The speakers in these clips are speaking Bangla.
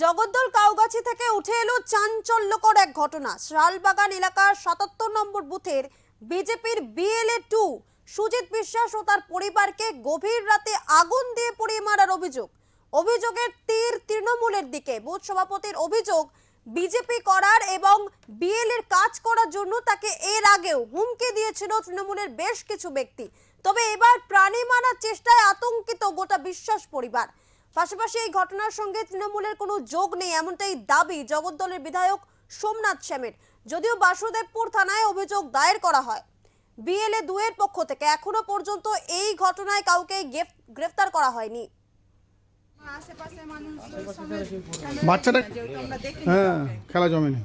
জগদ্দল কাউগাছি থেকে উঠে এলো চাঞ্চল্যকর এক ঘটনা। শালবাগান এলাকার ৭৭ নম্বর বুথের বিজেপির বিএলএ 2 সুজিত বিশ্বাস ও তার পরিবারকে গভীর রাতে আগুন দিয়ে পুড়িয়ে মারার অভিযোগের তীর তৃণমূলের দিকে। বুথ সভাপতির অভিযোগ, বিজেপি করার এবং বিএলএর কাজ করার জন্য তাকে এর আগেও হুমকি দিয়েছিল তৃণমূলের বেশ কিছু ব্যক্তি। তবে এবার প্রাণে মারার চেষ্টায় আতঙ্কিত গোটা বিশ্বাস পরিবার। পাশাপাশি এই ঘটনার সঙ্গে তৃণমূলের কোনো যোগ নেই এমনটাই দাবি জগদ্দলের বিধায়ক সোমনাথ সেনের। যদিও বাসুদেবপুর থানায় অভিযোগ দায়ের করা হয় বিএলএ 2 এর পক্ষ থেকে, এখনো পর্যন্ত এই ঘটনায় কাউকে গ্রেফতার করা হয়নি। বাচ্চাটা হ্যাঁ খেলা জমেনি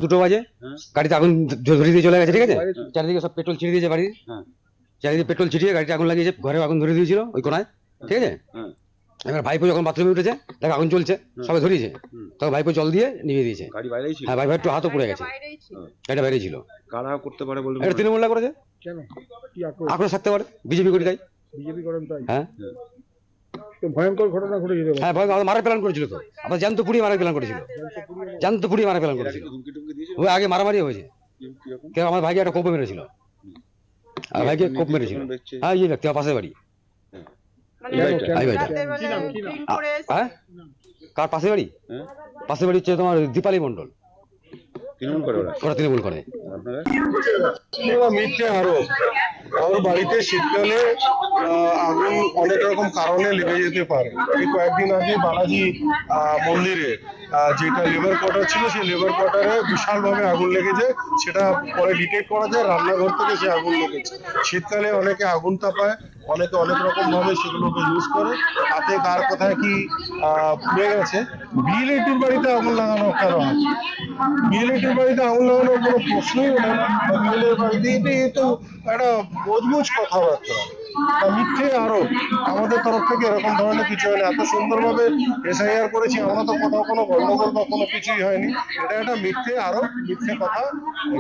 দুটো বাজে গাড়িতে আগুন ধরিয়ে দিয়ে চলে গেছে। ঠিক আছে, চারিদিকে সব পেট্রোল ছিটিয়ে দিয়েছে, বাড়ির চারিদিকে পেট্রোল ছিটিয়ে গাড়িতে আগুন লাগিয়েছে, ঘরে আগুন ধরিয়ে দিয়েছিল ওই কোনায়। ঠিক আছে, এবার ভাইপো যখন বাথরুমে উঠেছে দেখো আগুন চলছে, সবাই ধরিয়েছে, তখন ভাইপো জল দিয়ে নিভিয়ে দিয়েছে। হ্যাঁ, ভাই একটু হাতও পুড়ে গেছে, গাড়িটা বাইরে ছিল। কারা করতে পারে বলতে এটা তৃণমূলরা করেছে, কেন কি আক্রোশ থাকতে পারে, বিজেপি করি তাই। বিজেপি করেন তাই? হ্যাঁ, তো ভয়ঙ্কর ঘটনা ঘটে যেতে হ্যাঁ, ভয় মারার প্ল্যান করেছিল তো, আবার জ্যান্ত পুড়িয়ে মারার প্ল্যান করেছিল, জ্যান্ত পুড়িয়ে মারার প্ল্যান করেছিল। ওই আগে মারামারি হয়েছে, কেউ আমার ভাইকে একটা কোপ মেরেছিল, আর ভাইকে কোপ মেরেছিল। হ্যাঁ, এই ব্যক্তি পাশে বাড়ি। হ্যাঁ, কার পাশে বাড়ি? পাশে বাড়ি হচ্ছে তোমার দীপালি মন্ডল, ওরা তৃণমূল করে। মিথ্যে আরোপ। কারোর বাড়িতে শীতকালে আগুন অনেক রকম কারণে লেগে যেতে পারে। এই কয়েকদিন আগে বালাজি মন্দিরে যেটা লেবার কোয়ার্টার ছিল, সেই লেবার কোয়ার্টারে বিশালভাবে আগুন লেগেছে। সেটা পরে ডিটেক্ট করা যায়, রান্নাঘর থেকে সে আগুন লেগেছে। শীতকালে অনেকে আগুন তাপায়, অনেকে অনেক রকম ভাবে সেগুলোকে ইউজ করে। তাতে কার কোথায় কি পুড়ে গেছে। বিএলএ 2 বাড়িতে আগুন লাগানো কেন হয়? বিএলএ 2 বাড়িতে আগুন লাগানোর কোনো প্রশ্নই ওঠে না। বিএলএ বাড়িতে এ তো একটা মজবুজ কথাবার্তা, মিথ্যে আরোপ। আমাদের তরফ থেকে এরকম ধরনের কিছু হয়নি। এত সুন্দরভাবে এসআইআর করেছি আমরা, তো কোথাও কোনো গন্ডগোল বা কোনো কিছুই হয়নি। এটা একটা মিথ্যে আরোপ, মিথ্যে কথা।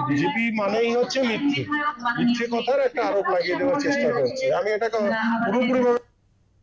বিজেপি মানেই হচ্ছে মিথ্যে কথার একটা আরোপ লাগিয়ে দেওয়ার চেষ্টা করছে। আমি এটাকে পুরোপুরি ভাবে